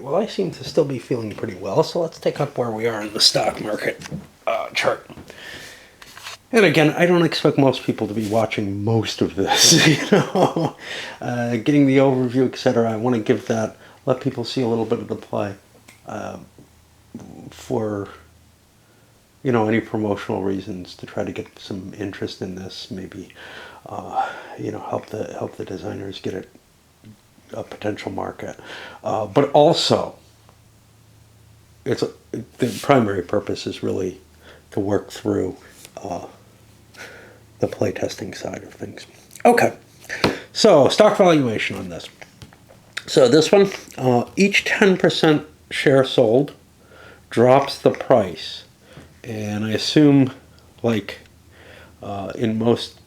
well, I seem to still be feeling pretty well, so let's take up where we are in the stock market chart. And again, I don't expect most people to be watching most of this, getting the overview, etc. I want to give that, let people see a little bit of the play for, any promotional reasons to try to get some interest in this, maybe, help the designers get a potential market. But also, the primary purpose is really to work through the playtesting side of things. Okay, so stock valuation on this. So this one, each 10% share sold drops the price. And I assume, like in most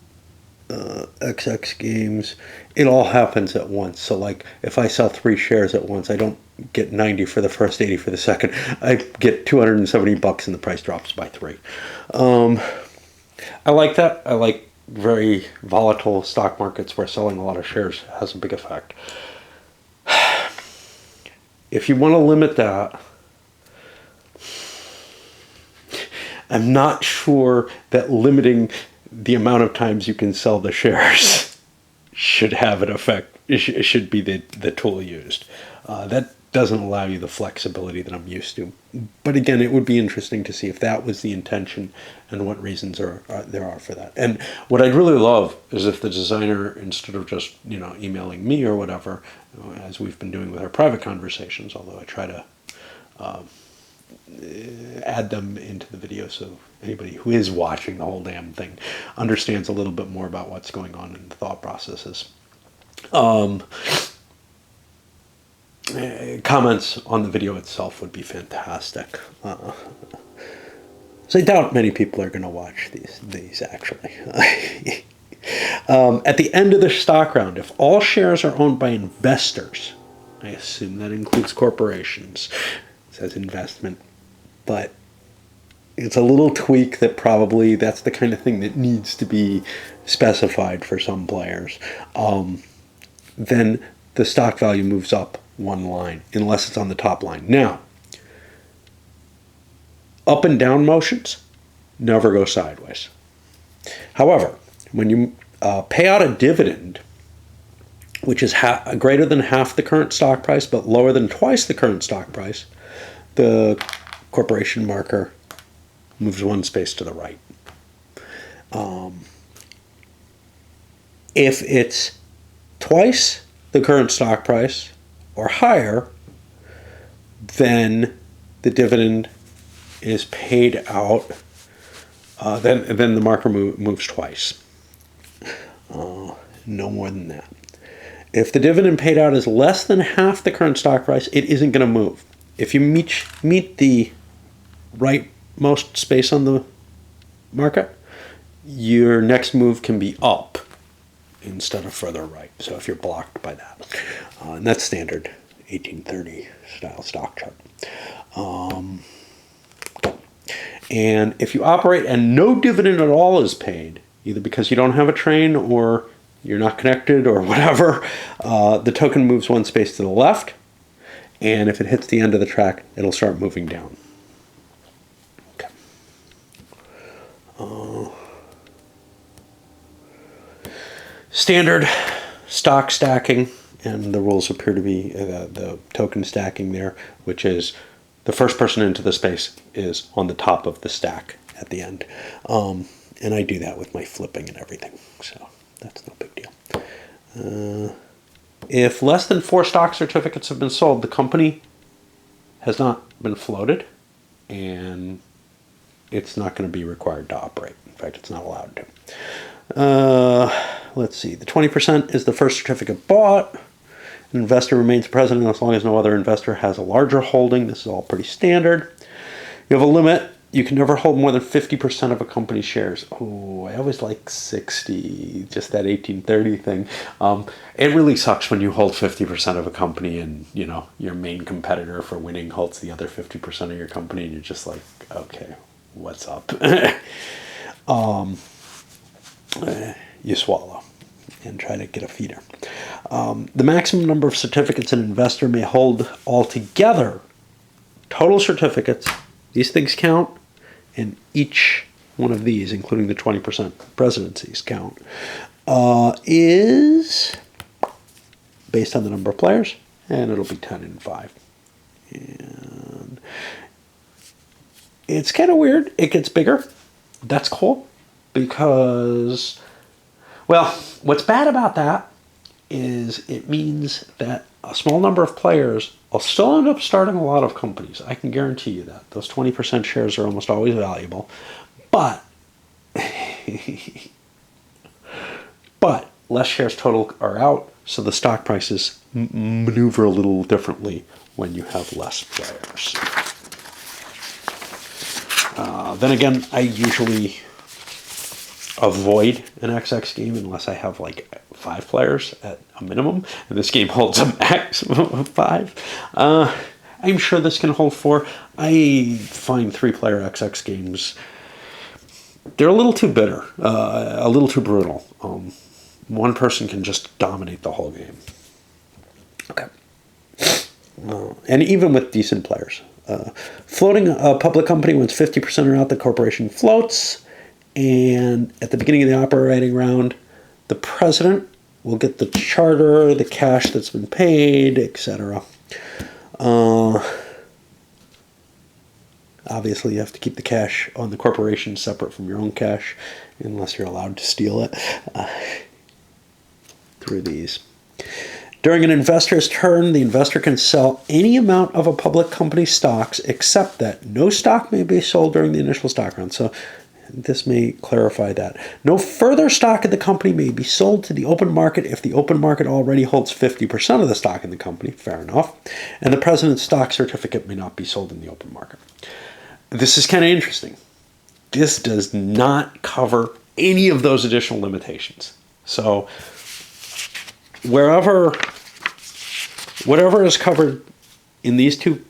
XX games, it all happens at once. So like if I sell 3 shares at once, I don't get 90 for the first, 80 for the second. I get $270 and the price drops by 3. I like that. I like very volatile stock markets where selling a lot of shares has a big effect. If you want to limit that, I'm not sure that limiting the amount of times you can sell the shares should have an effect. It should be the tool used. That doesn't allow you the flexibility that I'm used to. But again, it would be interesting to see if that was the intention and what reasons there are for that. And what I'd really love is if the designer, instead of just emailing me or whatever, as we've been doing with our private conversations, although I try to add them into the video so anybody who is watching the whole damn thing understands a little bit more about what's going on in the thought processes. Comments on the video itself would be fantastic. So I doubt many people are going to watch these actually. At the end of the stock round, if all shares are owned by investors, I assume that includes corporations, it says investment, but it's a little tweak that probably that's the kind of thing that needs to be specified for some players. Then the stock value moves up 1 line, unless it's on the top line. Now, up and down motions never go sideways. However, when you pay out a dividend, which is greater than half the current stock price but lower than twice the current stock price, the corporation marker moves 1 space to the right. If it's twice the current stock price or higher, then the dividend is paid out. Then the marker moves twice. No more than that. If the dividend paid out is less than half the current stock price, it isn't going to move. If you meet the rightmost space on the market, your next move can be up instead of further right. So if you're blocked by that, and that's standard 1830 style stock chart. And if you operate and no dividend at all is paid, either because you don't have a train or you're not connected or whatever, the token moves 1 space to the left. And if it hits the end of the track, it'll start moving down. Okay. Standard stock stacking, and the rules appear to be the token stacking there, which is the first person into the space is on the top of the stack at the end. And I do that with my flipping and everything, so that's no big deal. If less than 4 stock certificates have been sold, the company has not been floated, and it's not going to be required to operate. In fact, it's not allowed to. Let's see. The 20% is the first certificate bought. An investor remains president as long as no other investor has a larger holding. This is all pretty standard. You have a limit. You can never hold more than 50% of a company's shares. Oh, I always like 60, just that 1830 thing. It really sucks when you hold 50% of a company and, your main competitor for winning holds the other 50% of your company, and you're just like, okay, what's up? You swallow and try to get a feeder. The maximum number of certificates an investor may hold altogether, total certificates, these things count, and each one of these, including the 20% presidencies count, is based on the number of players, and it'll be 10 and 5. And it's kind of weird. It gets bigger. That's cool because, well, what's bad about that is it means that a small number of players will still end up starting a lot of companies. I can guarantee you that. Those 20% shares are almost always valuable. But less shares total are out, so the stock prices maneuver a little differently when you have less players. Then again, I usually avoid an XX game unless I have like 5 players at a minimum, and this game holds a maximum of 5. I'm sure this can hold 4. I find 3-player XX games, they're a little too bitter, a little too brutal. One person can just dominate the whole game. Okay. And even with decent players. Floating a public company, once 50% are out, the corporation floats. And at the beginning of the operating round, the president will get the charter, the cash that's been paid, etc. Obviously, you have to keep the cash on the corporation separate from your own cash, unless you're allowed to steal it through these. During an investor's turn, the investor can sell any amount of a public company's stocks, except that no stock may be sold during the initial stock round. So this may clarify that. No further stock in the company may be sold to the open market if the open market already holds 50% of the stock in the company. Fair enough. And the president's stock certificate may not be sold in the open market. This is kind of interesting. This does not cover any of those additional limitations. So whatever is covered in these 2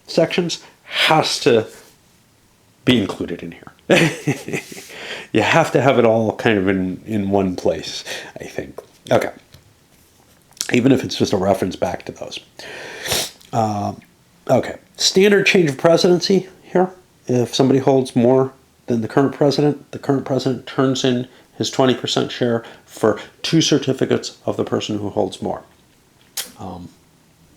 sections has to be included in here. You have to have it all kind of in one place, I think. Okay. Even if it's just a reference back to those. Okay. Standard change of presidency here. If somebody holds more than the current president turns in his 20% share for 2 certificates of the person who holds more.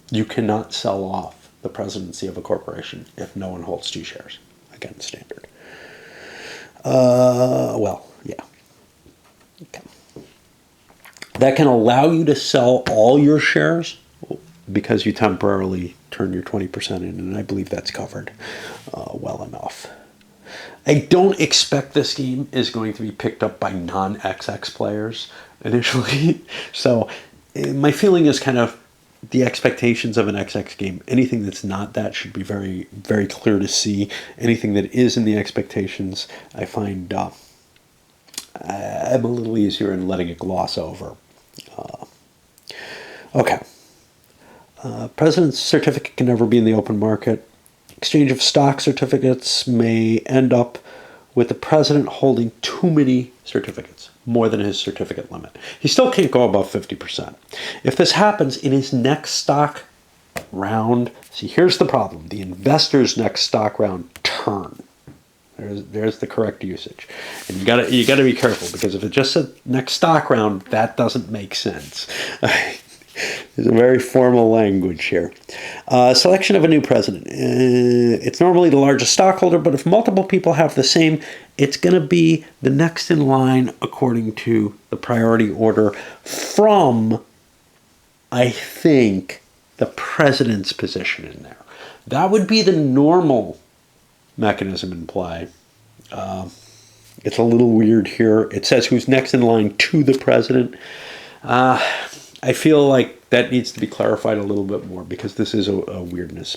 You cannot sell off the presidency of a corporation if no one holds 2 shares. Again, standard. Well, yeah. Okay. That can allow you to sell all your shares because you temporarily turn your 20% in, and I believe that's covered well enough. I don't expect this game is going to be picked up by non-XX players initially. So my feeling is kind of the expectations of an XX game. Anything that's not that should be very, very clear to see. Anything that is in the expectations, I find I'm a little easier in letting it gloss over. Okay. President's certificate can never be in the open market. Exchange of stock certificates may end up with the president holding too many certificates, more than his certificate limit. He still can't go above 50%. If this happens in his next stock round, see, here's the problem. The investor's next stock round turn. There's the correct usage. And you gotta be careful, because if it just said next stock round, that doesn't make sense. There's a very formal language here. Selection of a new president. It's normally the largest stockholder, but if multiple people have the same, it's going to be the next in line according to the priority order from, I think, the president's position in there. That would be the normal mechanism in play. It's a little weird here. It says who's next in line to the president. I feel like that needs to be clarified a little bit more, because this is a weirdness.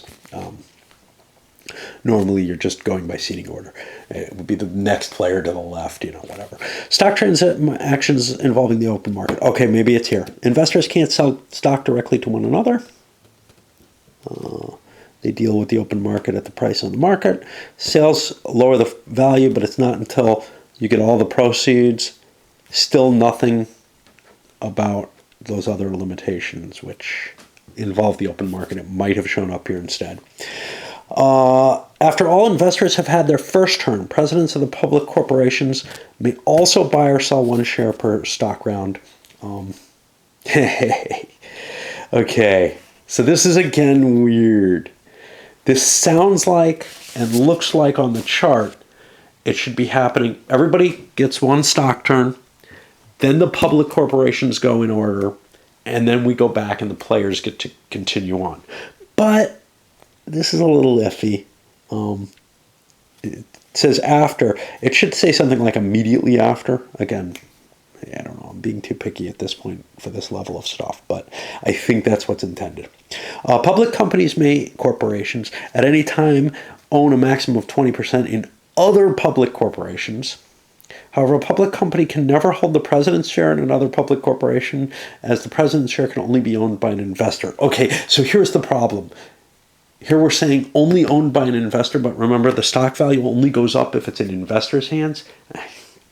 Normally, you're just going by seating order. It would be the next player to the left, whatever. Stock transactions involving the open market. Okay, maybe it's here. Investors can't sell stock directly to one another. They deal with the open market at the price on the market. Sales lower the value, but it's not until you get all the proceeds. Still nothing about those other limitations which involve the open market. It might have shown up here instead. After all investors have had their first turn, presidents of the public corporations may also buy or sell one share per stock round. Okay, so this is again weird. This sounds like and looks like on the chart it should be happening. Everybody gets one stock turn, then the public corporations go in order, and then we go back and the players get to continue on. But this is a little iffy. It says after. It should say something like immediately after. Again, I don't know. I'm being too picky at this point for this level of stuff, but I think that's what's intended. Public companies corporations, at any time own a maximum of 20% in other public corporations. However, a public company can never hold the president's share in another public corporation, as the president's share can only be owned by an investor. Okay, so here's the problem. Here we're saying only owned by an investor, but remember the stock value only goes up if it's in investors' hands.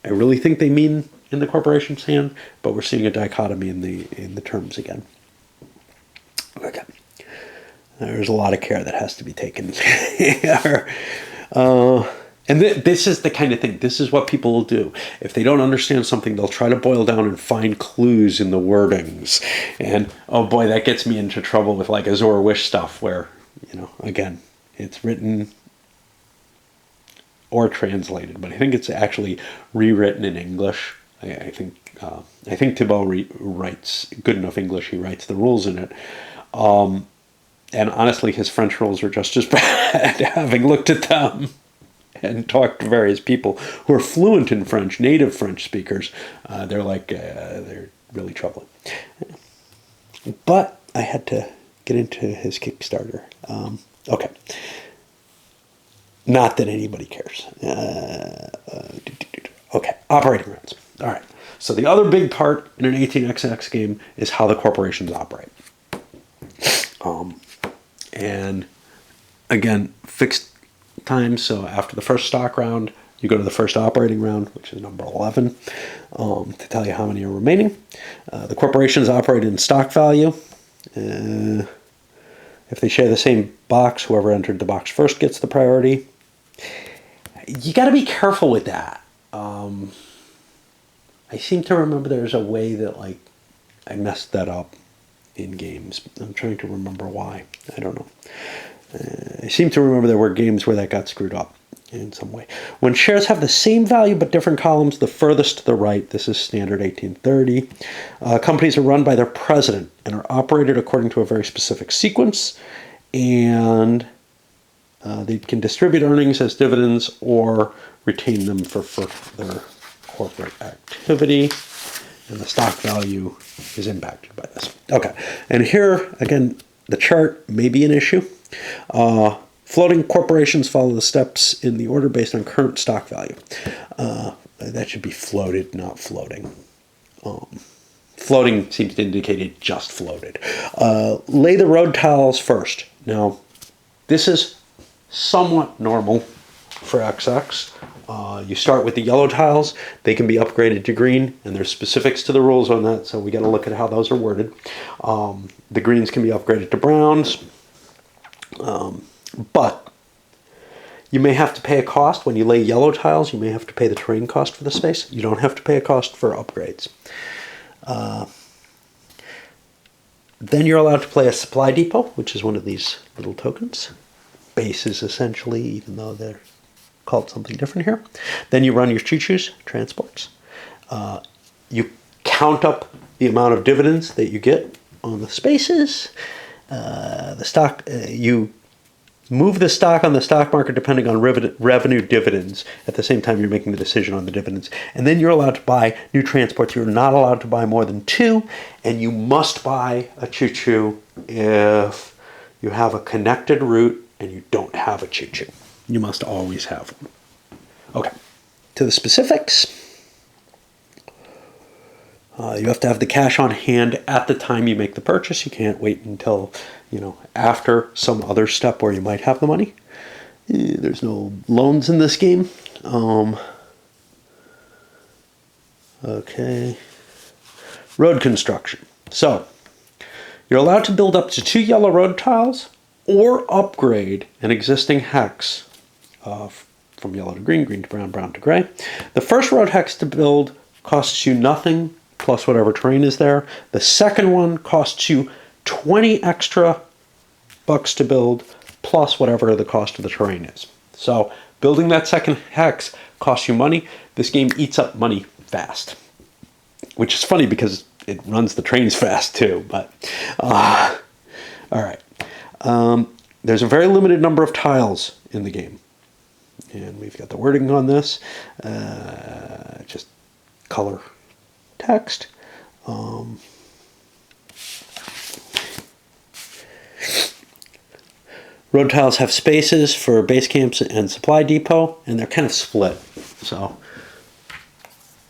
I really think they mean in the corporation's hand, but we're seeing a dichotomy in the terms again. Okay. There's a lot of care that has to be taken here. And this is the kind of thing, this is what people will do. If they don't understand something, they'll try to boil down and find clues in the wordings. And, oh boy, that gets me into trouble with like Azor Wish stuff where, again, it's written or translated, but I think it's actually rewritten in English. I think Thibault writes good enough English. He writes the rules in it. And honestly, his French rules are just as bad, having looked at them and talked to various people who are fluent in French, native French speakers. They're really troubling. But I had to get into his Kickstarter. Okay. Not that anybody cares. Okay, operating rounds. All right. So the other big part in an 18xx game is how the corporations operate. And again, fixed times. So after the first stock round, you go to the first operating round, which is number 11, to tell you how many are remaining. The corporations operate in stock value. If they share the same box, whoever entered the box first gets the priority. You got to be careful with that. I seem to remember there's a way that I messed that up in games. I'm trying to remember why. I don't know. I seem to remember there were games where that got screwed up in some way. When shares have the same value but different columns, the furthest to the right, this is standard 1830. Companies are run by their president and are operated according to a very specific sequence, and they can distribute earnings as dividends or retain them for further corporate activity, and the stock value is impacted by this. Okay, and here, again, the chart may be an issue. Floating corporations follow the steps in the order based on current stock value. That should be floated, not floating. Floating seems to indicate it just floated. Lay the road tiles first. Now, this is somewhat normal for XX. You start with the yellow tiles. They can be upgraded to green, and there's specifics to the rules on that, so we got to look at how those are worded. The greens can be upgraded to browns. But you may have to pay a cost. When you lay yellow tiles, you may have to pay the terrain cost for the space. You don't have to pay a cost for upgrades. Then you're allowed to play a supply depot, which is one of these little tokens. Bases, essentially, even though they're called something different here. Then you run your choo-choos, transports. You count up the amount of dividends that you get on the spaces. The stock, you move the stock on the stock market depending on revenue dividends. At the same time, you're making the decision on the dividends. And then you're allowed to buy new transports. You're not allowed to buy more than 2, and you must buy a choo-choo if you have a connected route and you don't have a choo-choo. You must always have one. Okay, to the specifics. You have to have the cash on hand at the time you make the purchase. You can't wait until, after some other step where you might have the money. There's no loans in this game. Okay. Road construction. So, you're allowed to build up to 2 yellow road tiles or upgrade an existing hex from yellow to green, green to brown, brown to gray. The first road hex to build costs you nothing plus whatever terrain is there. The second one costs you 20 extra bucks to build plus whatever the cost of the terrain is. So building that second hex costs you money. This game eats up money fast, which is funny because it runs the trains fast too. But all right, there's a very limited number of tiles in the game, and we've got the wording on this. Just color text. Road tiles have spaces for base camps and supply depot, and they're kind of split. So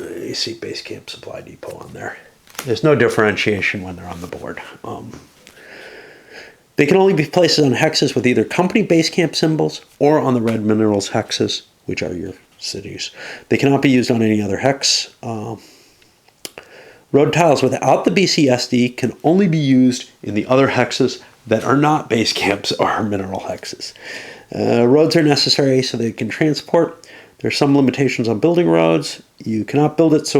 you see base camp, supply depot on there. There's no differentiation when they're on the board. They can only be placed on hexes with either company base camp symbols or on the red minerals hexes, which are your cities. They cannot be used on any other hex. Road tiles without the BCSD can only be used in the other hexes that are not base camps or mineral hexes. Roads are necessary so they can transport. There's some limitations on building roads. You cannot build it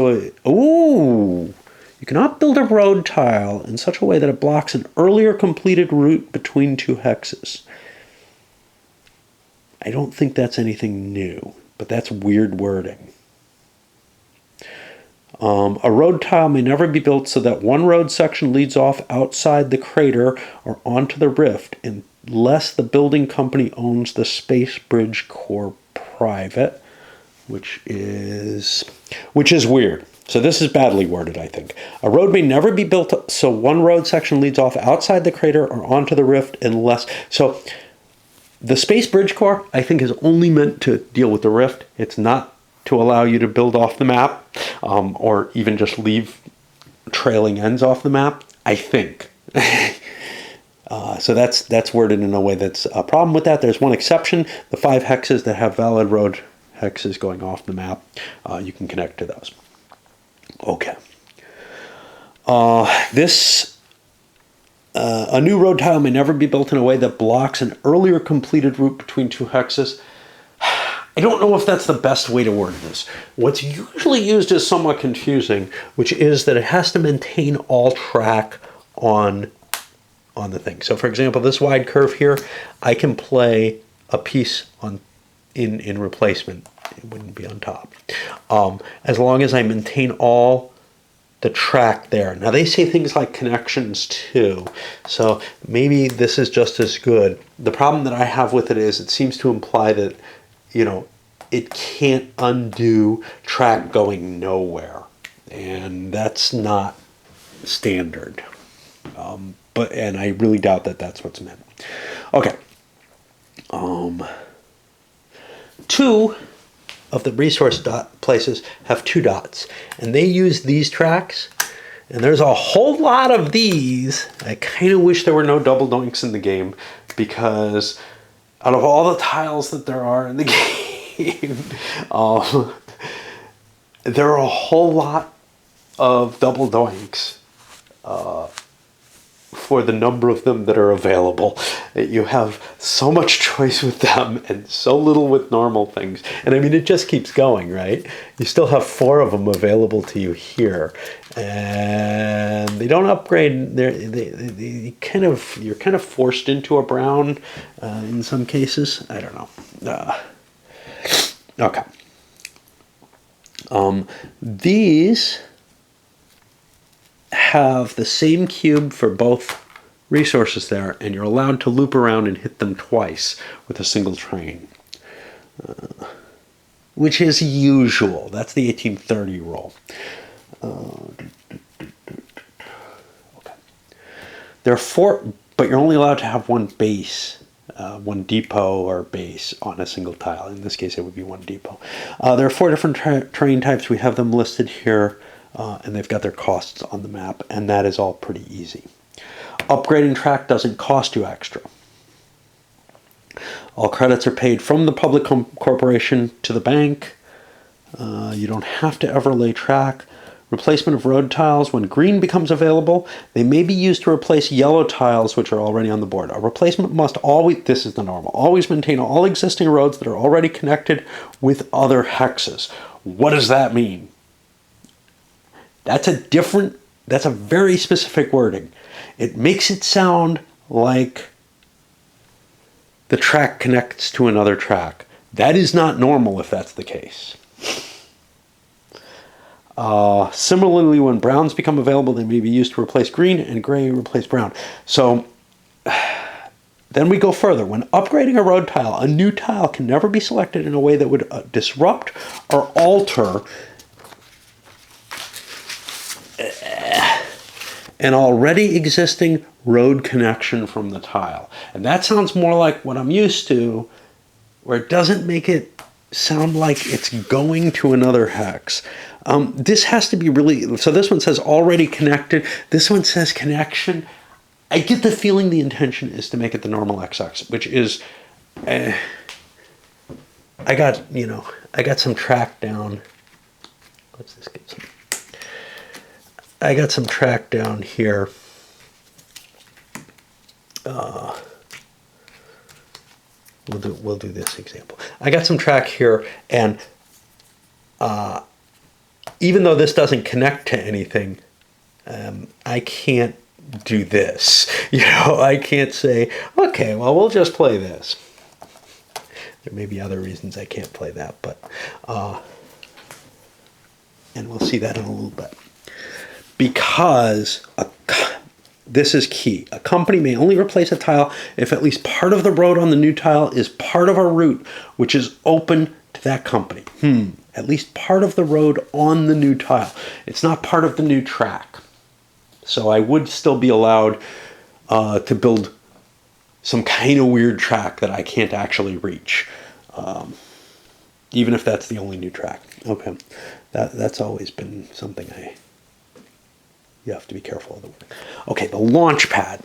you cannot build a road tile in such a way that it blocks an earlier completed route between two hexes. I don't think that's anything new, but that's weird wording. A road tile may never be built so that one road section leads off outside the crater or onto the rift unless the building company owns the Space Bridge Core private, which is weird. So this is badly worded, I think. A road may never be built so one road section leads off outside the crater or onto the rift unless... So the Space Bridge Core, I think, is only meant to deal with the rift. It's not to allow you to build off the map or even just leave trailing ends off the map, I think. So that's worded in a way that's a problem with that. There's one exception. The 5 hexes that have valid road hexes going off the map, you can connect to those. Okay. A new road tile may never be built in a way that blocks an earlier completed route between two hexes. I don't know if that's the best way to word this. What's usually used is somewhat confusing, which is that it has to maintain all track on the thing. So for example, this wide curve here, I can play a piece in replacement. It wouldn't be on top. As long as I maintain all the track there. Now they say things like connections too, so maybe this is just as good. The problem that I have with it is it seems to imply that, it can't undo track going nowhere, and that's not standard. And I really doubt that that's what's meant. Okay. 2 of the resource places have 2 dots, and they use these tracks, and there's a whole lot of these. I kind of wish there were no double doinks in the game, because out of all the tiles that there are in the game, there are a whole lot of double doinks for the number of them that are available. You have so much choice with them and so little with normal things. And I mean, it just keeps going, right? You still have 4 of them available to you here. And they don't upgrade. You're kind of forced into a brown in some cases. I don't know. Okay. These have the same cube for both resources there, and you're allowed to loop around and hit them twice with a single train, which is usual. That's the 1830 rule. Okay. There are 4, but you're only allowed to have one base, one depot or base on a single tile. In this case, it would be one depot. There are 4 different train types. We have them listed here. And they've got their costs on the map, and that is all pretty easy. Upgrading track doesn't cost you extra. All credits are paid from the public corporation to the bank. You don't have to ever lay track. replacement of road tiles when green becomes available. They may be used to replace yellow tiles which are already on the board. A replacement must always, this is the normal, always maintain all existing roads that are already connected with other hexes. What does that mean? That's a very specific wording. It makes it sound like the track connects to another track. That is not normal if that's the case. Similarly, when browns become available, they may be used to replace green and gray replace brown. So then we go further. When upgrading a road tile, a new tile can never be selected in a way that would disrupt or alter an already existing road connection from the tile. And that sounds more like what I'm used to, where it doesn't make it sound like it's going to another hex. This has to be really, so this one says already connected. This one says connection. I get the feeling the intention is to make it the normal XX, which is, I got some track down. Let's just get some. I got some track down here. We'll do this example. I got some track here, and even though this doesn't connect to anything, I can't do this. I can't say, okay, well, we'll just play this. There may be other reasons I can't play that, but and we'll see that in a little bit. Because this is key. A company may only replace a tile if at least part of the road on the new tile is part of a route which is open to that company. At least part of the road on the new tile. It's not part of the new track. So I would still be allowed to build some kind of weird track that I can't actually reach. Even if that's the only new track. Okay. That's always been something you have to be careful of the word. Okay, the launch pad.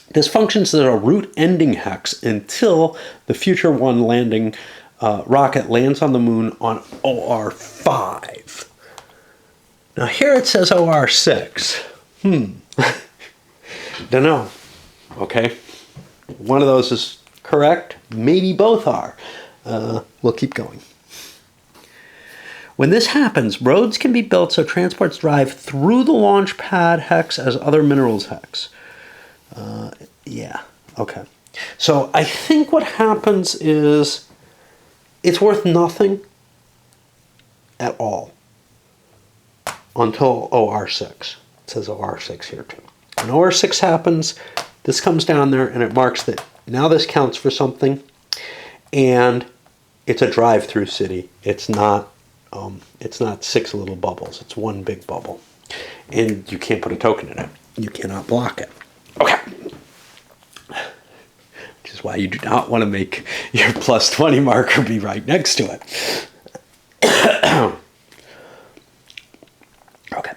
This functions as a route ending hex until the future one landing rocket lands on the moon on OR5. Now here it says OR6. Don't know. Okay. One of those is correct. Maybe both are. We'll keep going. When this happens, roads can be built so transports drive through the launch pad hex as other minerals hex. Yeah, okay. So I think what happens is it's worth nothing at all until OR6. It says OR6 here too. When OR6 happens, this comes down there and it marks that now this counts for something, and it's a drive-through city. It's not 6 little bubbles. It's one big bubble. And you can't put a token in it. You cannot block it. Okay. Which is why you do not want to make your +20 marker be right next to it. Okay.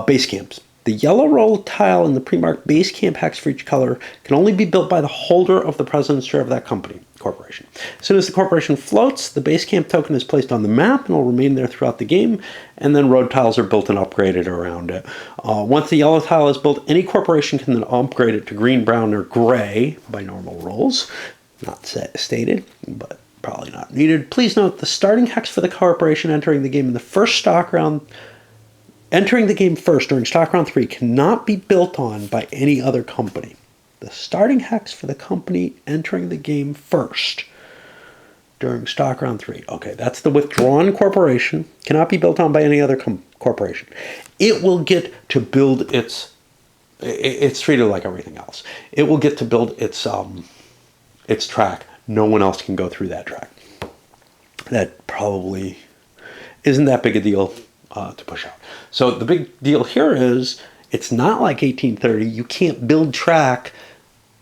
Base camps. The yellow roll tile in the pre-marked base camp hex for each color can only be built by the holder of the president's share of that corporation. As soon as the corporation floats, the base camp token is placed on the map and will remain there throughout the game, and then road tiles are built and upgraded around it. Once the yellow tile is built, any corporation can then upgrade it to green, brown, or gray by normal rolls. Not stated, but probably not needed. Please note the starting hex for the corporation entering the game in the first stock round entering the game first during stock round 3 cannot be built on by any other company. The starting hex for the company entering the game first during stock round 3. Okay, that's the withdrawn corporation. Cannot be built on by any other corporation. It will get to build it's treated like everything else. It will get to build its track. No one else can go through that track. That probably isn't that big a deal to push out. So the big deal here is it's not like 1830. You can't build track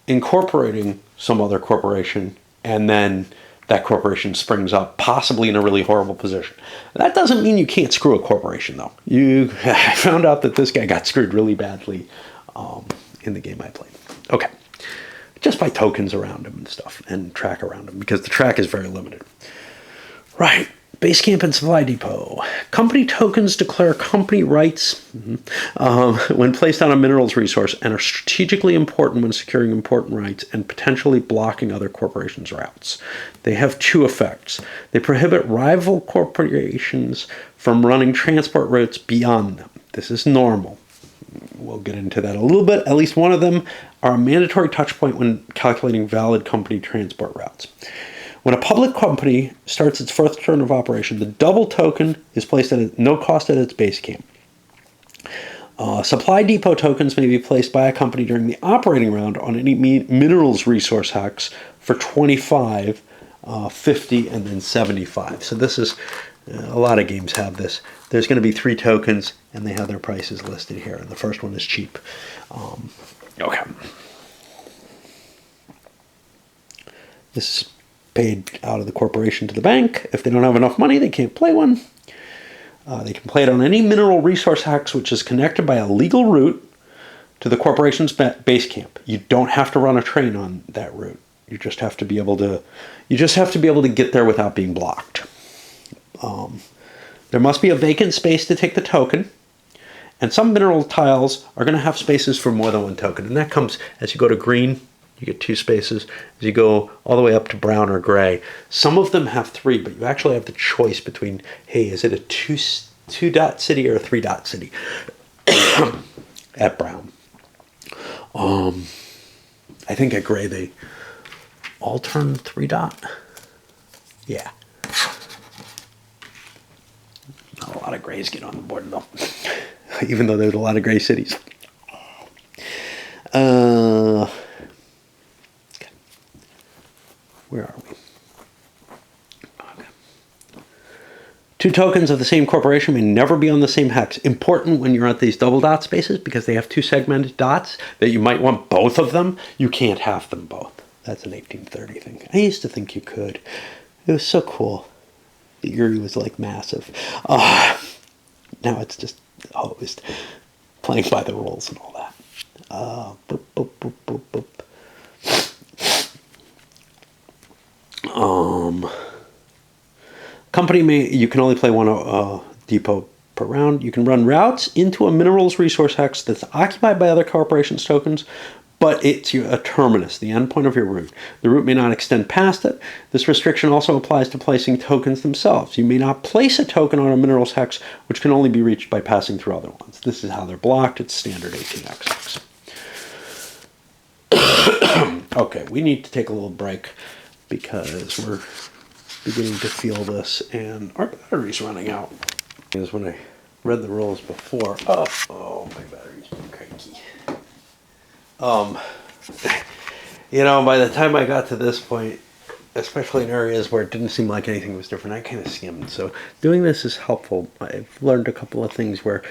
incorporating some other corporation and then that corporation springs up possibly in a really horrible position. That doesn't mean you can't screw a corporation though. I found out that this guy got screwed really badly in the game I played. Okay. Just by tokens around him and stuff and track around him because the track is very limited. Right. Basecamp and Supply Depot. Company tokens declare company rights when placed on a minerals resource and are strategically important when securing important rights and potentially blocking other corporations' routes. They have two effects. They prohibit rival corporations from running transport routes beyond them. This is normal. We'll get into that a little bit. At least one of them are a mandatory touch point when calculating valid company transport routes. When a public company starts its first turn of operation, the double token is placed at no cost at its base camp. Supply depot tokens may be placed by a company during the operating round on any minerals resource hex for 25, 50, and then 75. So this is, a lot of games have this. There's going to be 3 tokens, and they have their prices listed here. And the first one is cheap. Okay. This is paid out of the corporation to the bank. If they don't have enough money, they can't play one. They can play it on any mineral resource hex which is connected by a legal route to the corporation's base camp. You don't have to run a train on that route. You just have to be able to. You just have to be able to get there without being blocked. There must be a vacant space to take the token, and some mineral tiles are going to have spaces for more than one token, and that comes as you go to green. You get 2 spaces. As you go all the way up to brown or gray, some of them have 3, but you actually have the choice between, hey, is it a 2-dot city or a 3-dot city at brown. I think at gray they all turn 3-dot. Yeah. Not a lot of grays get on the board though, even though there's a lot of gray cities. Where are we? Okay. 2 tokens of the same corporation may never be on the same hex. Important when you're at these double dot spaces because they have 2 segmented dots that you might want both of them. You can't have them both. That's an 1830 thing. I used to think you could. It was so cool. The Erie was like massive. Now it's just always playing by the rules and all that. Boop, boop, boop, boop, boop. Company you can only play one depot per round. You can run routes into a minerals resource hex that's occupied by other corporations' tokens, but it's a terminus, the endpoint of your route. The route may not extend past it. This restriction also applies to placing tokens themselves. You may not place a token on a minerals hex, which can only be reached by passing through other ones. This is how they're blocked. It's standard 18xx. Okay, we need to take a little break because we're beginning to feel this and our battery's running out. Because when I read the rules before, oh, my battery's been cranky. You know, by the time I got to this point, especially in areas where it didn't seem like anything was different, I kind of skimmed. So doing this is helpful. I've learned a couple of things where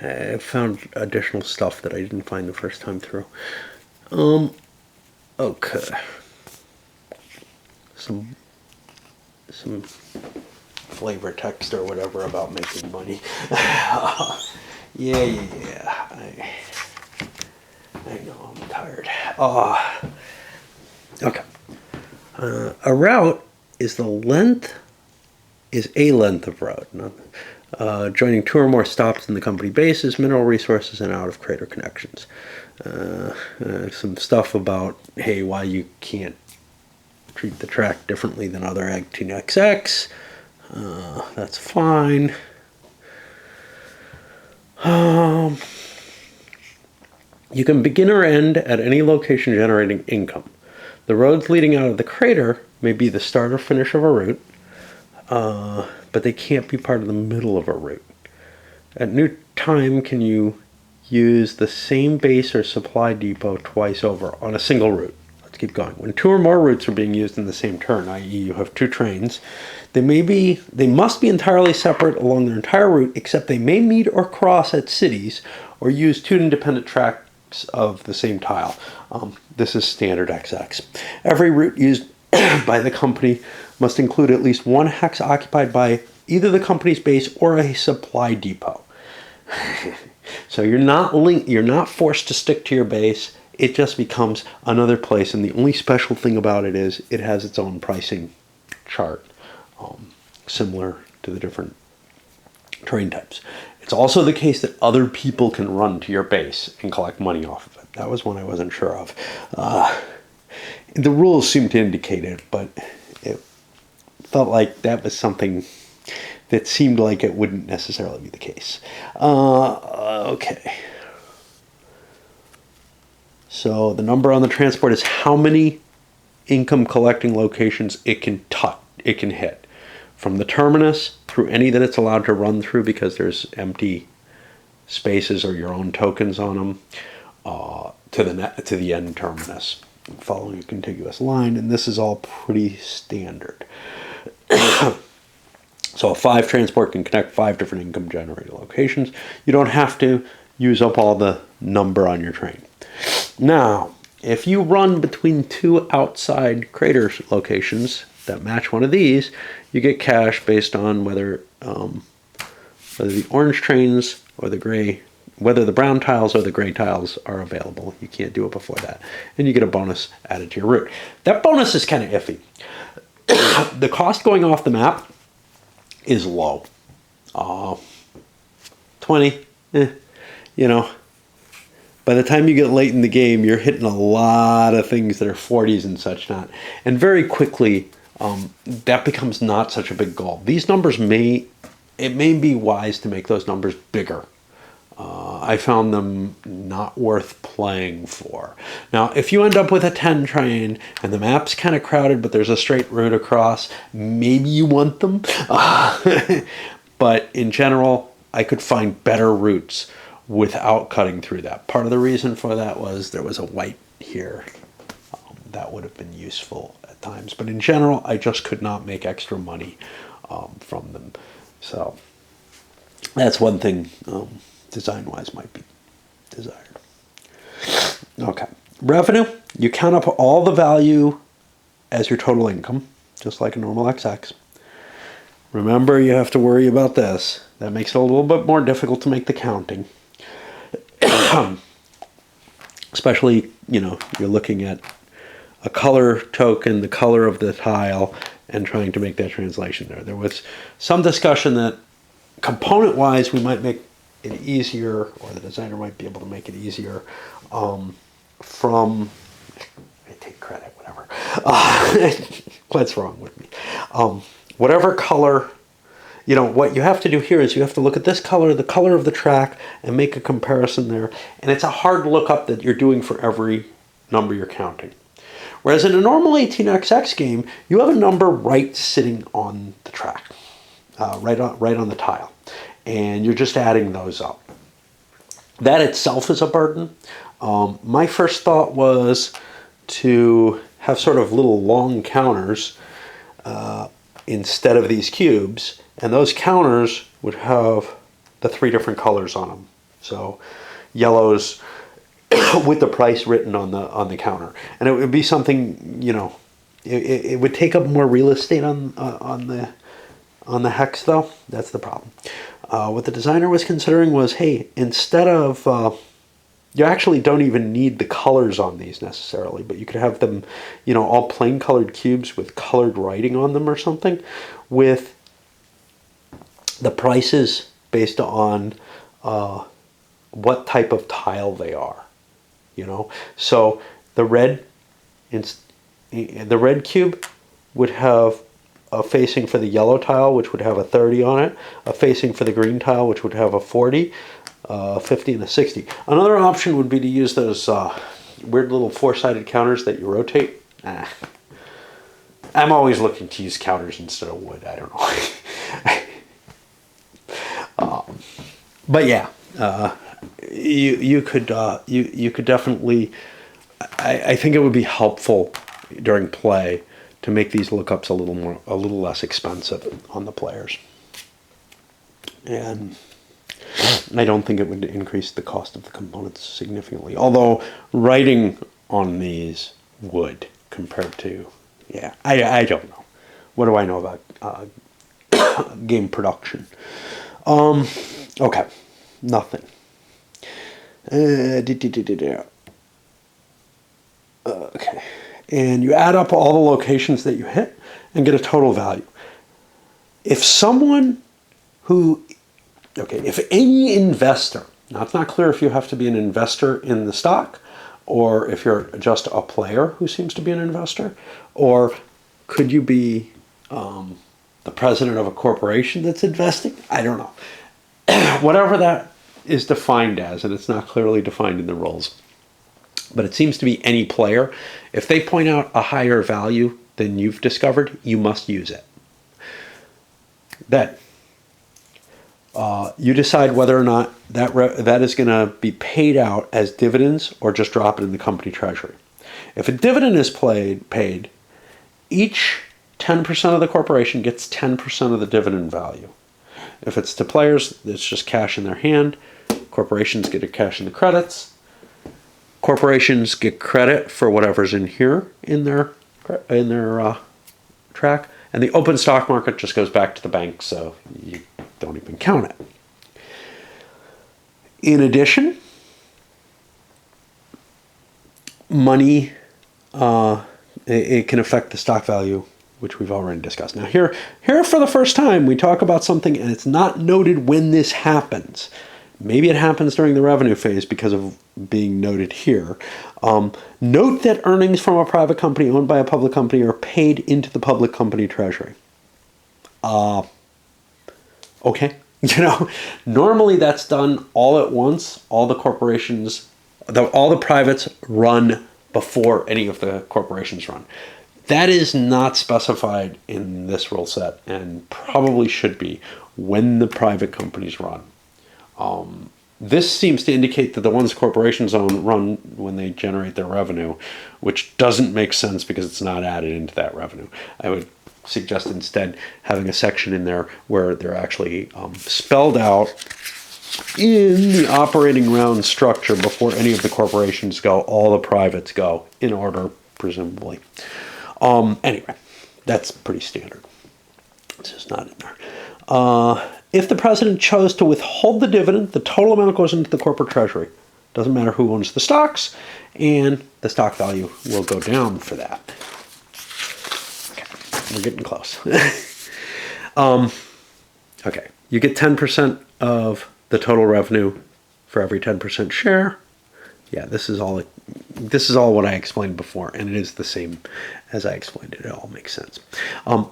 I found additional stuff that I didn't find the first time through. Okay. Some flavor text or whatever about making money. Yeah. I know I'm tired. Okay. A route is a length of road. Joining 2 or more stops in the company bases, mineral resources, and out of crater connections. Some stuff about, hey, why you can't treat the track differently than other Ag2XX. That's fine. You can begin or end at any location generating income. The roads leading out of the crater may be the start or finish of a route, but they can't be part of the middle of a route. At no time can you use the same base or supply depot twice over on a single route. Let's keep going. When 2 or more routes are being used in the same turn, i.e. you have 2 trains, they must be entirely separate along their entire route, except they may meet or cross at cities or use 2 independent tracks of the same tile. This is standard XX. Every route used by the company must include at least 1 hex occupied by either the company's base or a supply depot. So you're not forced to stick to your base. It just becomes another place, and the only special thing about it is it has its own pricing chart, similar to the different terrain types. It's also the case that other people can run to your base and collect money off of it. That was one I wasn't sure of. The rules seemed to indicate it, but it felt like that was something that seemed like it wouldn't necessarily be the case. Okay. So the number on the transport is how many income collecting locations it can hit. From the terminus through any that it's allowed to run through because there's empty spaces or your own tokens on them, to the end terminus, following a contiguous line, and this is all pretty standard. So a 5 transport can connect 5 different income generating locations. You don't have to use up all the number on your train. Now, if you run between 2 outside crater locations that match one of these, you get cash based on whether the orange trains or the gray, whether the brown tiles or the gray tiles are available. You can't do it before that. And you get a bonus added to your route. That bonus is kind of iffy. The cost going off the map is low. 20, by the time you get late in the game, you're hitting a lot of things that are 40s and such not. And very quickly, that becomes not such a big goal. These numbers may be wise to make those numbers bigger. I found them not worth playing for. Now, if you end up with a 10 train and the map's kind of crowded, but there's a straight route across, maybe you want them. But in general, I could find better routes without cutting through that. Part of the reason for that was there was a white here. That would have been useful at times. But in general, I just could not make extra money from them. So that's one thing design-wise might be desired. Okay. Revenue, you count up all the value as your total income, just like a normal XX. Remember, you have to worry about this. That makes it a little bit more difficult to make the counting. Especially, you're looking at a color token, the color of the tile, and trying to make that translation there. There was some discussion that component-wise we might make it easier, or the designer might be able to make it easier from, I take credit, whatever. What's wrong with me? Whatever color, what you have to do here is you have to look at this color, the color of the track, and make a comparison there. And it's a hard lookup that you're doing for every number you're counting. Whereas in a normal 18xx game, you have a number right sitting on the track, right on the tile. And you're just adding those up. That itself is a burden. My first thought was to have sort of little long counters instead of these cubes, and those counters would have the 3 different colors on them. So yellows with the price written on the counter, and it would be something, it would take up more real estate on the hex though. That's the problem. What the designer was considering was, hey, instead of, you actually don't even need the colors on these necessarily, but you could have them, all plain colored cubes with colored writing on them or something, with the prices based on what type of tile they are, So the red cube would have a facing for the yellow tile, which would have a 30 on it, a facing for the green tile, which would have a 40, 50, and a 60. Another option would be to use those weird little 4-sided counters that you rotate. I'm always looking to use counters instead of wood. I don't know. But yeah, you could definitely. I think it would be helpful during play to make these lookups a little less expensive on the players. And I don't think it would increase the cost of the components significantly. Although writing on these would, compared to, I don't know. What do I know about game production? Okay, nothing. Okay. And you add up all the locations that you hit and get a total value. If someone who, okay, if any investor, now it's not clear if you have to be an investor in the stock or if you're just a player who seems to be an investor, or could you be the president of a corporation that's investing? I don't know. Whatever that is defined as, and it's not clearly defined in the rules, but it seems to be any player. If they point out a higher value than you've discovered, you must use it. Then you decide whether or not that is going to be paid out as dividends or just drop it in the company treasury. If a dividend is paid, each 10% of the corporation gets 10% of the dividend value. If it's to players, it's just cash in their hand. Corporations get a cash in the credits. Corporations get credit for whatever's in here in their track, and the open stock market just goes back to the bank, so you don't even count it. In addition, money, it can affect the stock value, which we've already discussed. Now here for the first time, we talk about something and it's not noted when this happens. Maybe it happens during the revenue phase because of being noted here. Note that earnings from a private company owned by a public company are paid into the public company treasury. Okay. Normally that's done all at once. All the corporations, all the privates run before any of the corporations run. That is not specified in this rule set and probably should be when the private companies run. This seems to indicate that the ones corporations own run when they generate their revenue, which doesn't make sense because it's not added into that revenue. I would suggest instead having a section in there where they're actually spelled out in the operating round structure before any of the corporations go, all the privates go in order, presumably. Anyway, that's pretty standard. It's just not in there. If the president chose to withhold the dividend, the total amount goes into the corporate treasury. Doesn't matter who owns the stocks, and the stock value will go down for that. Okay, we're getting close. Okay, you get 10% of the total revenue for every 10% share. Yeah, this is all what I explained before, and it is the same as I explained it. It all makes sense.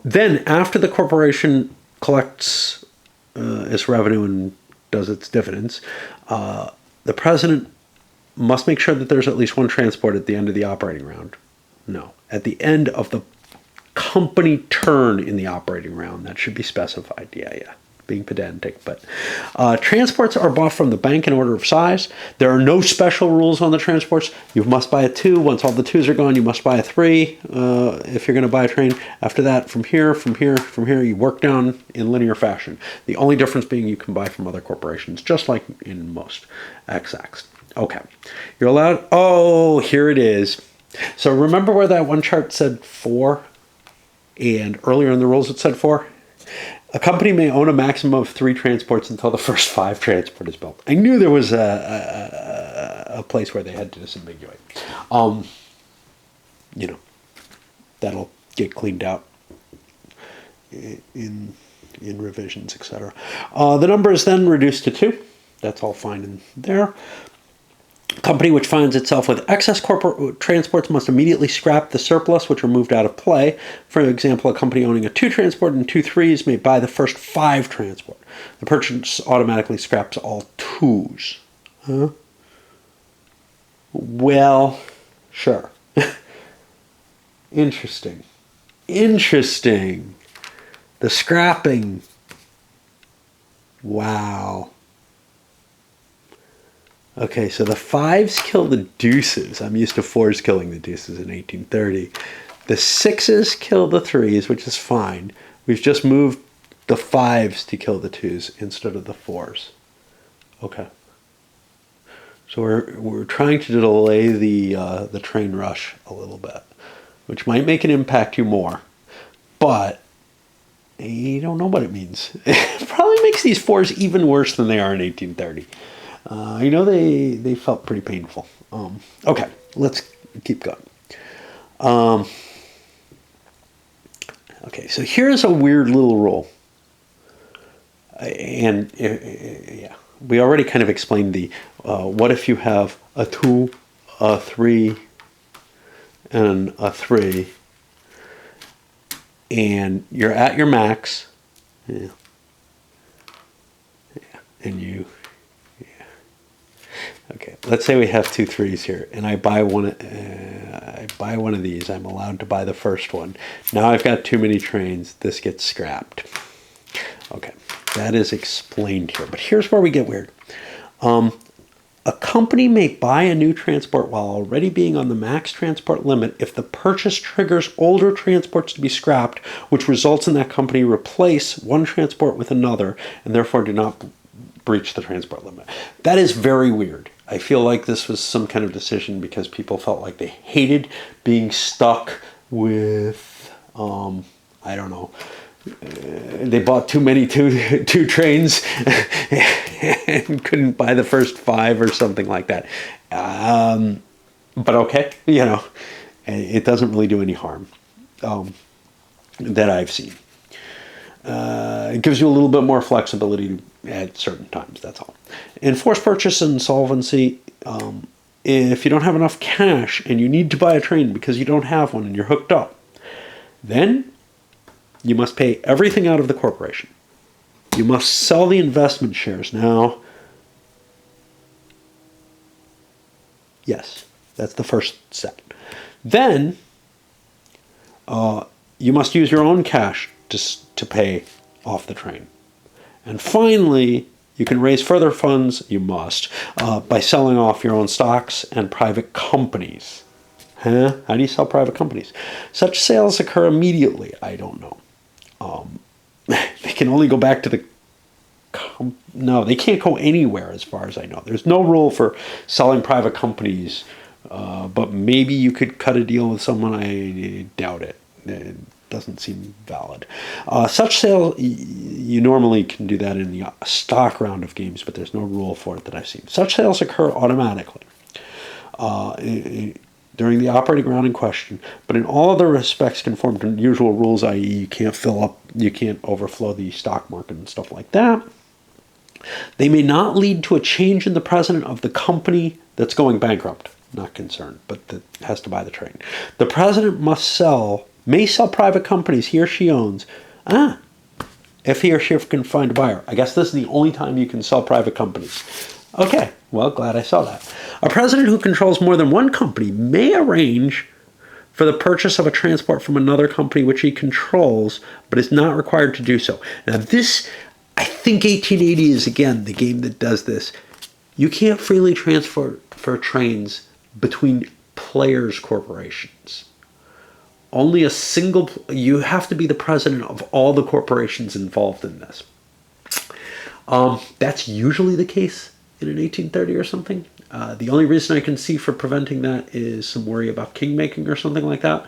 Then, after the corporation collects its revenue and does its dividends, the president must make sure that there's at least one transport at the end of the operating round. No, at the end of the company turn in the operating round. That should be specified. Yeah. Being pedantic, but transports are bought from the bank in order of size. There are no special rules on the transports. You must buy a 2. Once all the 2s are gone, you must buy a 3 if you're going to buy a train. After that, from here, you work down in linear fashion. The only difference being you can buy from other corporations, just like in most XX. Okay, you're allowed. Oh, here it is. So remember where that one chart said 4, and earlier in the rules it said 4. A company may own a maximum of 3 transports until the first 5 transport is built. I knew there was a place where they had to disambiguate. That'll get cleaned out in revisions, etc. The number is then reduced to 2. That's all fine in there. A company which finds itself with excess corporate transports must immediately scrap the surplus which are moved out of play. For example, a company owning a 2 transport and 2 3s may buy the first 5 transport. The purchase automatically scraps all 2s. Huh? Well, sure. Interesting. The scrapping. Wow. Okay, so the 5s kill the deuces. I'm used to 4s killing the deuces in 1830. The 6s kill the 3s, which is fine. We've just moved the 5s to kill the 2s instead of the 4s. Okay. So we're trying to delay the train rush a little bit, which might make it impact you more, but you don't know what it means. It probably makes these 4s even worse than they are in 1830. They felt pretty painful. Okay, let's keep going. Okay, so here's a weird little rule. And yeah, we already kind of explained the what if you have a 2, a 3, and a 3, and you're at your max, yeah, yeah, and you, yeah. Okay, let's say we have 2 3s here, and I buy one. I buy one of these. I'm allowed to buy the first one. Now I've got too many trains. This gets scrapped. Okay, that is explained here. But here's where we get weird. A company may buy a new transport while already being on the max transport limit if the purchase triggers older transports to be scrapped, which results in that company replace one transport with another and therefore do not breach the transport limit. That is very weird. I feel like this was some kind of decision because people felt like they hated being stuck with, I don't know, they bought too many two trains and couldn't buy the first 5 or something like that. But okay, it doesn't really do any harm that I've seen. It gives you a little bit more flexibility at certain times, that's all. In forced purchase and insolvency, if you don't have enough cash and you need to buy a train because you don't have one and you're hooked up, then you must pay everything out of the corporation. You must sell the investment shares. Now, yes, that's the first set. Then, you must use your own cash to pay off the train. And finally, you can raise further funds, you must, by selling off your own stocks and private companies. Huh? How do you sell private companies? Such sales occur immediately. I don't know. They can only go back to the... No, they can't go anywhere as far as I know. There's no rule for selling private companies, but maybe you could cut a deal with someone. I doubt it. It doesn't seem valid. Such sale, you normally can do that in the stock round of games, but there's no rule for it that I've seen. Such sales occur automatically during the operating round in question, but in all other respects conform to usual rules, i.e. you can't overflow the stock market and stuff like that. They may not lead to a change in the president of the company that's going bankrupt. Not concerned, but that has to buy the train. The president may sell private companies he or she owns, if he or she can find a buyer. I guess this is the only time you can sell private companies. Okay, well, glad I saw that. A president who controls more than one company may arrange for the purchase of a transport from another company which he controls, but is not required to do so. Now this, I think 1880 is, again, the game that does this. You can't freely transfer trains between players' corporations. Only a single... You have to be the president of all the corporations involved in this. That's usually the case in an 1830 or something. The only reason I can see for preventing that is some worry about kingmaking or something like that.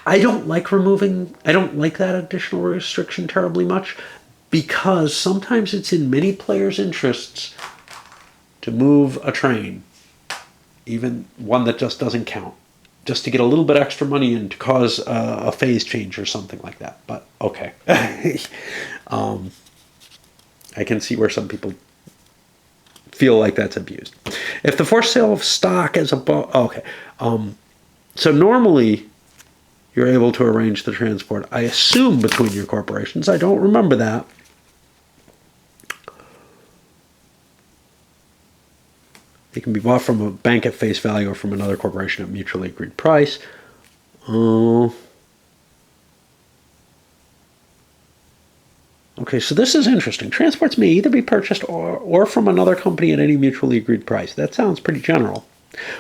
I don't like that additional restriction terribly much, because sometimes it's in many players' interests to move a train, even one that just doesn't count, just to get a little bit extra money and to cause a phase change or something like that. But okay. I can see where some people feel like that's abused. If the forced sale of stock is okay. So normally you're able to arrange the transport, I assume, between your corporations. I don't remember that. It can be bought from a bank at face value or from another corporation at mutually agreed price. Okay, so this is interesting. Transports may either be purchased or from another company at any mutually agreed price. That sounds pretty general.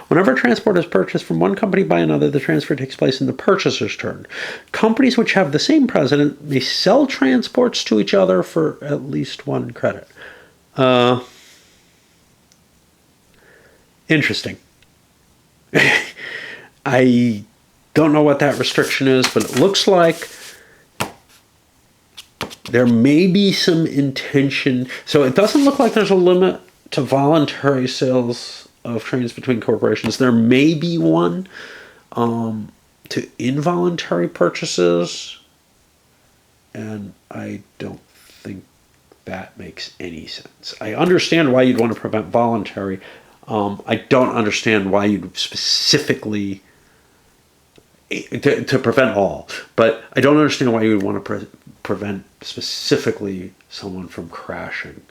Whenever transport is purchased from one company by another, the transfer takes place in the purchaser's turn. Companies which have the same president may sell transports to each other for at least one credit. Interesting. I don't know what that restriction is, but it looks like there may be some intention. So it doesn't look like there's a limit to voluntary sales of trains between corporations. There may be one to involuntary purchases, and I don't think that makes any sense. I understand why you'd want to prevent voluntary. I don't understand why you'd specifically to prevent all, but I don't understand why you would want to prevent specifically someone from crashing,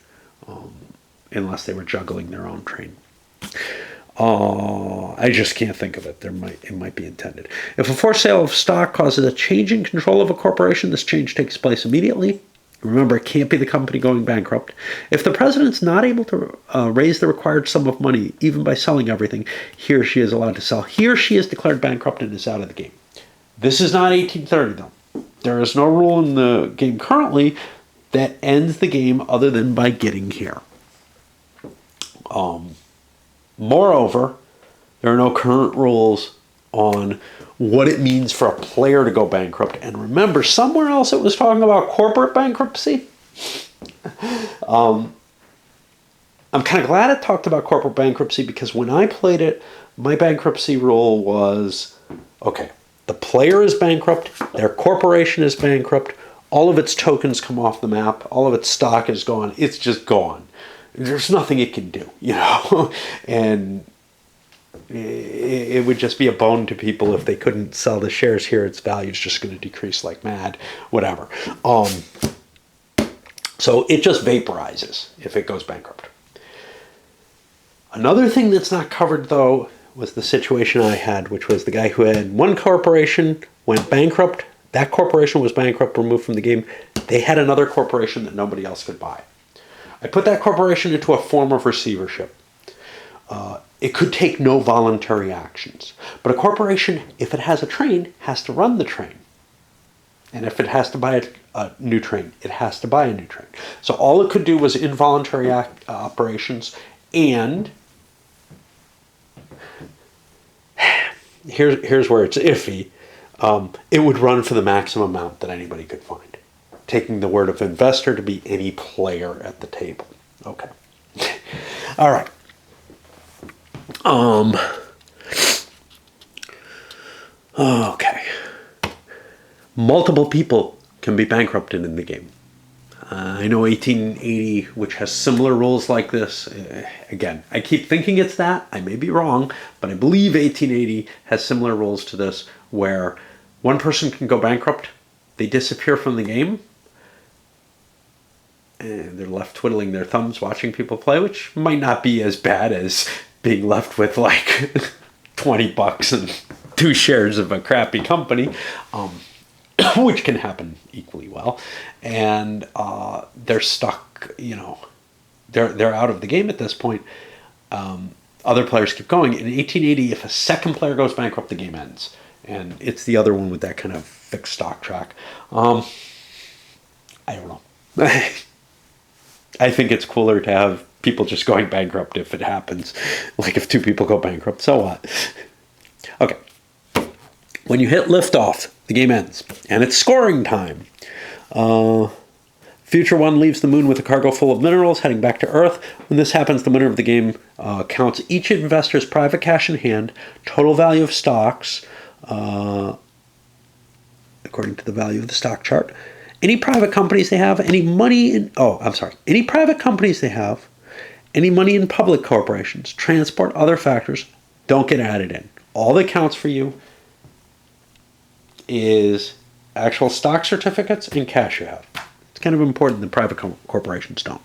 unless they were juggling their own train. I just can't think of it. It might be intended. If a forced sale of stock causes a change in control of a corporation, this change takes place immediately. Remember, it can't be the company going bankrupt. If the president's not able to raise the required sum of money, even by selling everything, he or she is allowed to sell. He or she is declared bankrupt and is out of the game. This is not 1830, though. There is no rule in the game currently that ends the game other than by getting here. Moreover, there are no current rules on what it means for a player to go bankrupt. And remember, somewhere else it was talking about corporate bankruptcy. I'm kind of glad it talked about corporate bankruptcy, because when I played it, my bankruptcy rule was, okay, the player is bankrupt, their corporation is bankrupt, all of its tokens come off the map, all of its stock is gone, it's just gone. There's nothing it can do, and it would just be a bone to people if they couldn't sell the shares here. Its value is just going to decrease like mad, whatever. So it just vaporizes if it goes bankrupt. Another thing that's not covered, though, was the situation I had, which was the guy who had one corporation, went bankrupt. That corporation was bankrupt, removed from the game. They had another corporation that nobody else could buy. I put that corporation into a form of receivership. It could take no voluntary actions. But a corporation, if it has a train, has to run the train. And if it has to buy a new train, it has to buy a new train. So all it could do was involuntary operations. And here's where it's iffy. It would run for the maximum amount that anybody could find, taking the word of investor to be any player at the table. Okay. All right. Okay. Multiple people can be bankrupted in the game. I know 1880, which has similar rules like this. Again, I keep thinking it's that. I may be wrong, but I believe 1880 has similar rules to this, where one person can go bankrupt, they disappear from the game, and they're left twiddling their thumbs watching people play, which might not be as bad as being left with like $20 and 2 shares of a crappy company, which can happen equally well. And they're stuck, they're out of the game at this point. Other players keep going. In 1880, if a second player goes bankrupt, the game ends. And it's the other one with that kind of fixed stock track. I don't know. I think it's cooler to have people just going bankrupt if it happens. Like if 2 people go bankrupt, so what? Okay. When you hit liftoff, the game ends. And it's scoring time. Future One leaves the moon with a cargo full of minerals heading back to Earth. When this happens, the winner of the game counts each investor's private cash in hand, total value of stocks, according to the value of the stock chart, any private companies they have, any private companies they have, any money in public corporations, transport, other factors, don't get added in. All that counts for you is actual stock certificates and cash you have. It's kind of important that private corporations don't,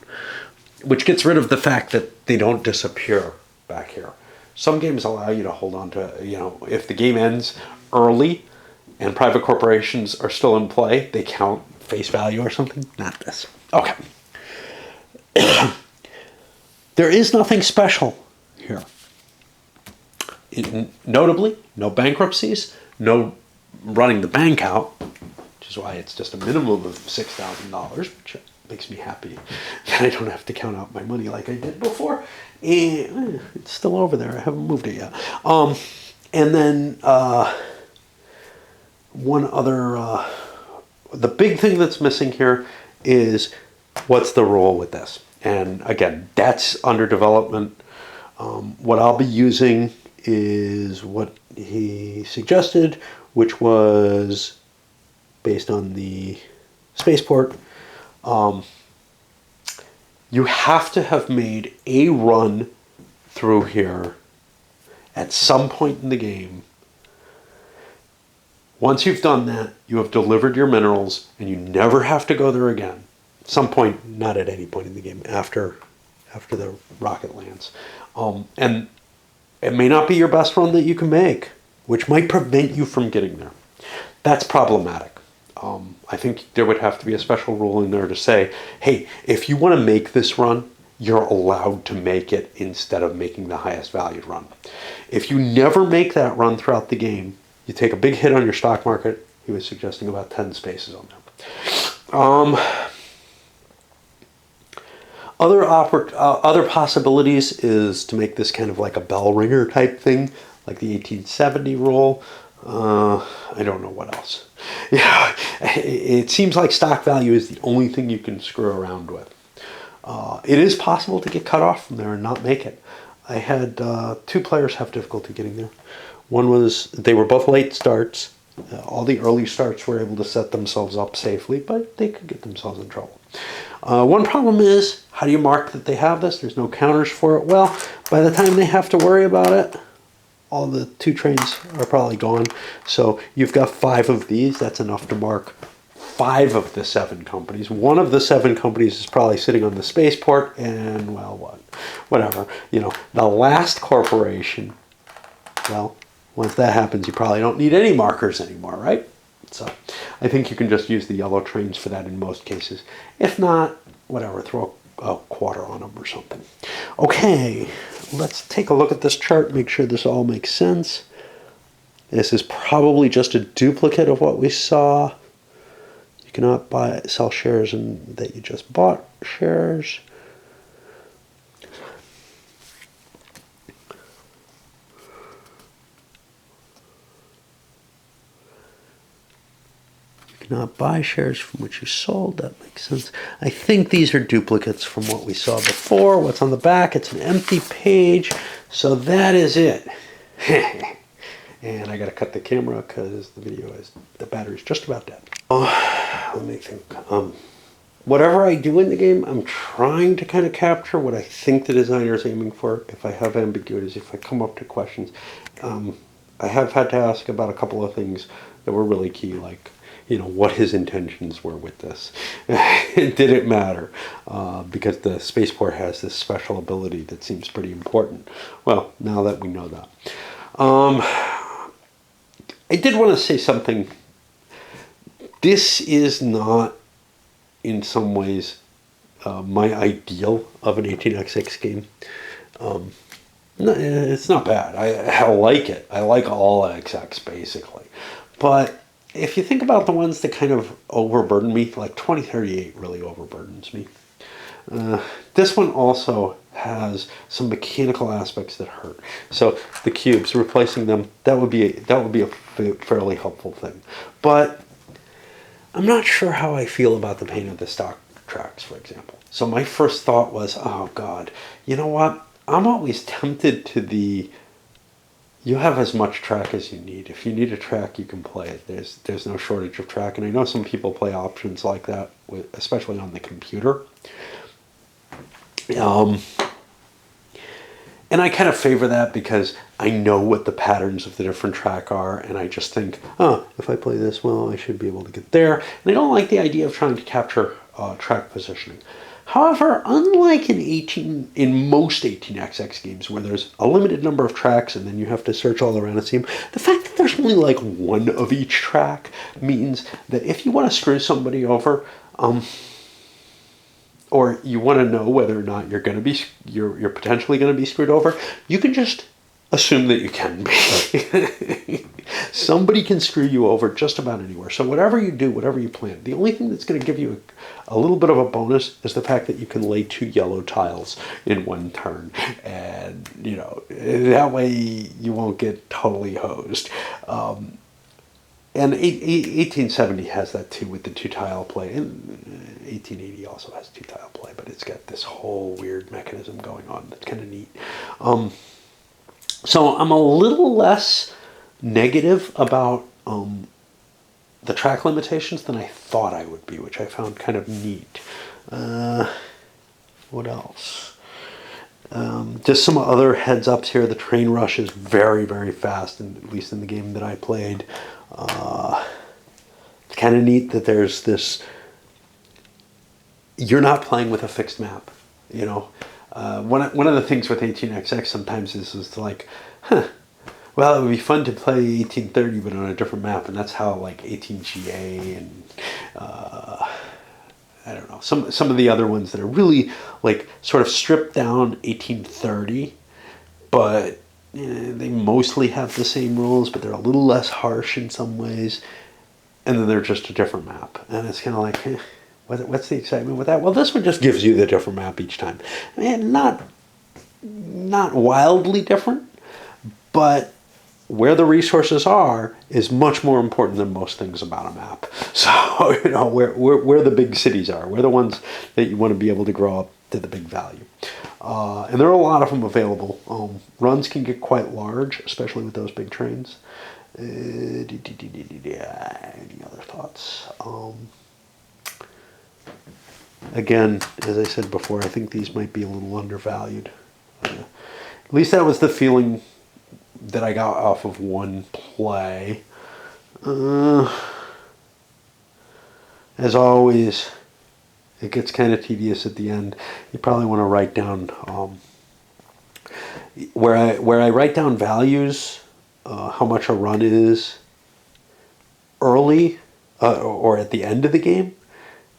which gets rid of the fact that they don't disappear back here. Some games allow you to hold on to, if the game ends early and private corporations are still in play, they count face value or something. Not this. Okay. There is nothing special here. Notably, no bankruptcies, no running the bank out, which is why it's just a minimum of $6,000, which makes me happy that I don't have to count out my money like I did before. And it's still over there. I haven't moved it yet. And then one other, the big thing that's missing here is what's the rule with this? And again, that's under development. What I'll be using is what he suggested, which was based on the spaceport. You have to have made a run through here at some point in the game. Once you've done that, you have delivered your minerals, and you never have to go there again. At some point, not at any point in the game, after the rocket lands. And it may not be your best run that you can make, which might prevent you from getting there. That's problematic. I think there would have to be a special rule in there to say, hey, if you want to make this run, you're allowed to make it instead of making the highest valued run. If you never make that run throughout the game, you take a big hit on your stock market. He was suggesting about 10 spaces on there. Other possibilities is to make this kind of like a bell ringer type thing, like the 1870 rule. I don't know what else. Yeah, it seems like stock value is the only thing you can screw around with. It is possible to get cut off from there and not make it. I had 2 players have difficulty getting there. One was, they were both late starts. All the early starts were able to set themselves up safely, but they could get themselves in trouble. One problem is, how do you mark that they have this? There's no counters for it. Well, by the time they have to worry about it, all the 2 trains are probably gone. So you've got 5 of these. That's enough to mark 5 of the 7 companies. One of the 7 companies is probably sitting on the spaceport, and, well, whatever. You know, the last corporation, well, once that happens, you probably don't need any markers anymore, right? So I think you can just use the yellow trains for that in most cases. If not, whatever, throw a quarter on them or something. Okay, let's take a look at this chart, make sure this all makes sense. This is probably just a duplicate of what we saw. You cannot sell shares and that you just bought shares. Not buy shares from which you sold. That makes sense. I think these are duplicates from what we saw before. What's on the back? It's an empty page. So that is it. And I got to cut the camera because the battery's just about dead. Let me think. Whatever I do in the game, I'm trying to kind of capture what I think the designer is aiming for. If I have ambiguities, if I come up to questions, I have had to ask about a couple of things that were really key, like, you know, what his intentions were with this. Did it matter? Because the spaceport has this special ability that seems pretty important. Well, now that we know that. I did want to say something. This is not, in some ways, my ideal of an 18xx game. No, it's not bad. I like it. I like all XX, basically. But if you think about the ones that kind of overburden me, like 2038 really overburdens me. This one also has some mechanical aspects that hurt. So the cubes, replacing them, that would be a fairly helpful thing. But I'm not sure how I feel about the paint of the stock tracks, for example. So my first thought was, oh God, you know what? I'm always tempted to you have as much track as you need. If you need a track, you can play it. There's no shortage of track. And I know some people play options like that, especially on the computer. And I kind of favor that because I know what the patterns of the different track are. And I just think, oh, if I play this well, I should be able to get there. And I don't like the idea of trying to capture track positioning. However, unlike in most 18xx games where there's a limited number of tracks and then you have to search all around and see them, the fact that there's only like one of each track means that if you want to screw somebody over, or you want to know whether or not you're potentially going to be screwed over, you can just assume that you can be. Somebody can screw you over just about anywhere. So whatever you do, whatever you plan, the only thing that's going to give you a little bit of a bonus is the fact that you can lay 2 yellow tiles in one turn. And, you know, that way you won't get totally hosed. And 1870 has that too with the 2-tile play. And 1880 also has 2-tile play, but it's got this whole weird mechanism going on that's kind of neat. So I'm a little less negative about the track limitations than I thought I would be, which I found kind of neat. What What else? Just some other heads ups here. The train rush is very, very fast, at least in the game that I played. It's kind of neat that there's this. You're not playing with a fixed map, you know. One of the things with 18xx sometimes is like, well, it would be fun to play 1830, but on a different map, and that's how like 18GA and I don't know, some of the other ones that are really like sort of stripped down 1830, but they mostly have the same rules, but they're a little less harsh in some ways, and then they're just a different map, and it's kind of like, what's the excitement with that? Well, this one just gives you the different map each time. I mean, not wildly different, but where the resources are is much more important than most things about a map. So, you know, where the big cities are, where the ones that you want to be able to grow up to the big value. And there are a lot of them available. Runs can get quite large, especially with those big trains. Any other thoughts? Again, as I said before, I think these might be a little undervalued. At least that was the feeling that I got off of one play. As always, it gets kind of tedious at the end. You probably want to write down where I write down values, how much a run is early or at the end of the game.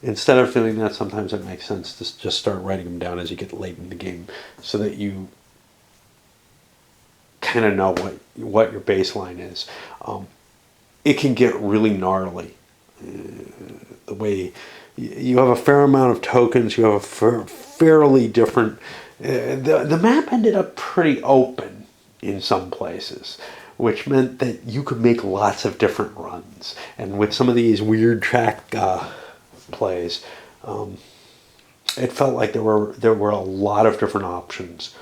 Instead of doing that, sometimes it makes sense to just start writing them down as you get late in the game, so that you kind of know what your baseline is. It can get really gnarly. The way you have a fair amount of tokens, you have a fairly different. The map ended up pretty open in some places, which meant that you could make lots of different runs. And with some of these weird track plays, it felt like there were a lot of different options.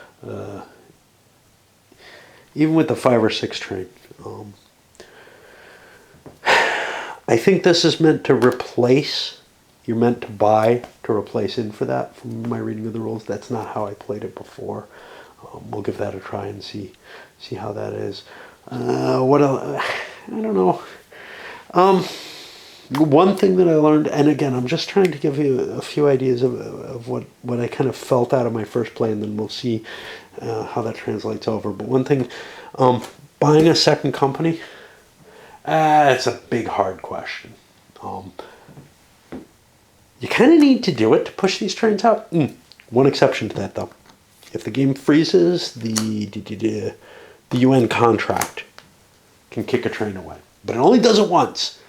Even with the 5 or 6 train. I think this is meant to replace, you're meant to buy to replace in for that from my reading of the rules. That's not how I played it before. We'll give that a try and see how that is. What else? I don't know. One thing that I learned, and again, I'm just trying to give you a few ideas of what I kind of felt out of my first play, and then we'll see how that translates over. But one thing, buying a second company, it's a big, hard question. You kind of need to do it to push these trains out. One exception to that, though. If the game freezes, the UN contract can kick a train away. But it only does it once.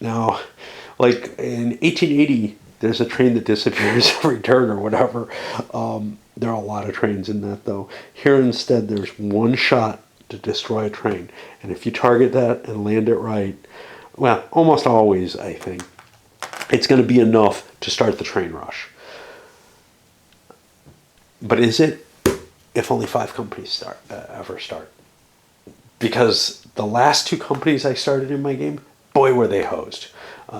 Now, like in 1880, there's a train that disappears every turn or whatever. There are a lot of trains in that, though. Here instead, there's one shot to destroy a train. And if you target that and land it right, well, almost always, I think, it's going to be enough to start the train rush. But is it if only 5 companies ever start? Because the last 2 companies I started in my game, boy, were they hosed.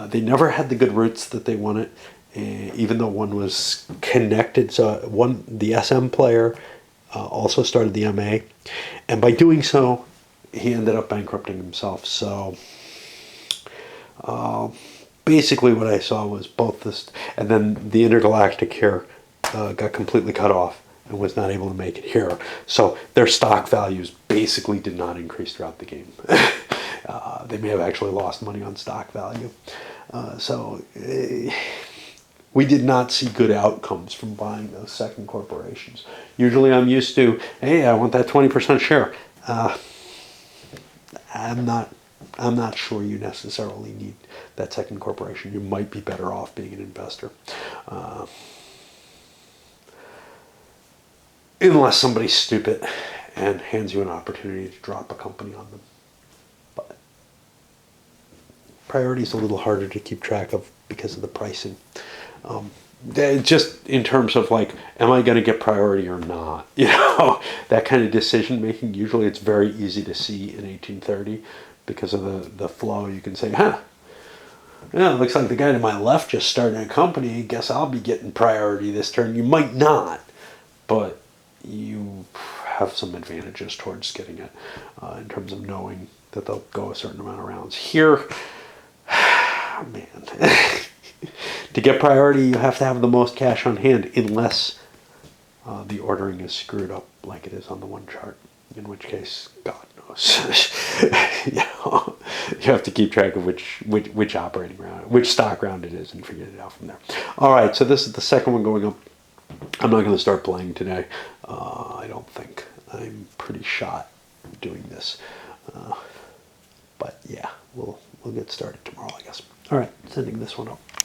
They never had the good routes that they wanted, even though one was connected. So the SM player also started the MA. And by doing so, he ended up bankrupting himself. So basically what I saw was both this, and then the Intergalactic here got completely cut off and was not able to make it here. So their stock values basically did not increase throughout the game. They may have actually lost money on stock value. So we did not see good outcomes from buying those second corporations. Usually I'm used to, hey, I want that 20% share. I'm not sure you necessarily need that second corporation. You might be better off being an investor. Unless somebody's stupid and hands you an opportunity to drop a company on them. But priority is a little harder to keep track of because of the pricing. Just in terms of like, am I going to get priority or not? You know, that kind of decision making. Usually it's very easy to see in 1830 because of the flow. You can say, Yeah, it looks like the guy to my left just started a company. Guess I'll be getting priority this turn. You might not, but you have some advantages towards getting it in terms of knowing that they'll go a certain amount of rounds. Here, man, to get priority, you have to have the most cash on hand, unless the ordering is screwed up like it is on the one chart. In which case, God knows. you know, you have to keep track of which operating round, which stock round it is, and figure it out from there. All right, so this is the second one going up. I'm not going to start playing today. I don't think. I'm pretty shot doing this. But yeah, we'll get started tomorrow, I guess. All right, sending this one up.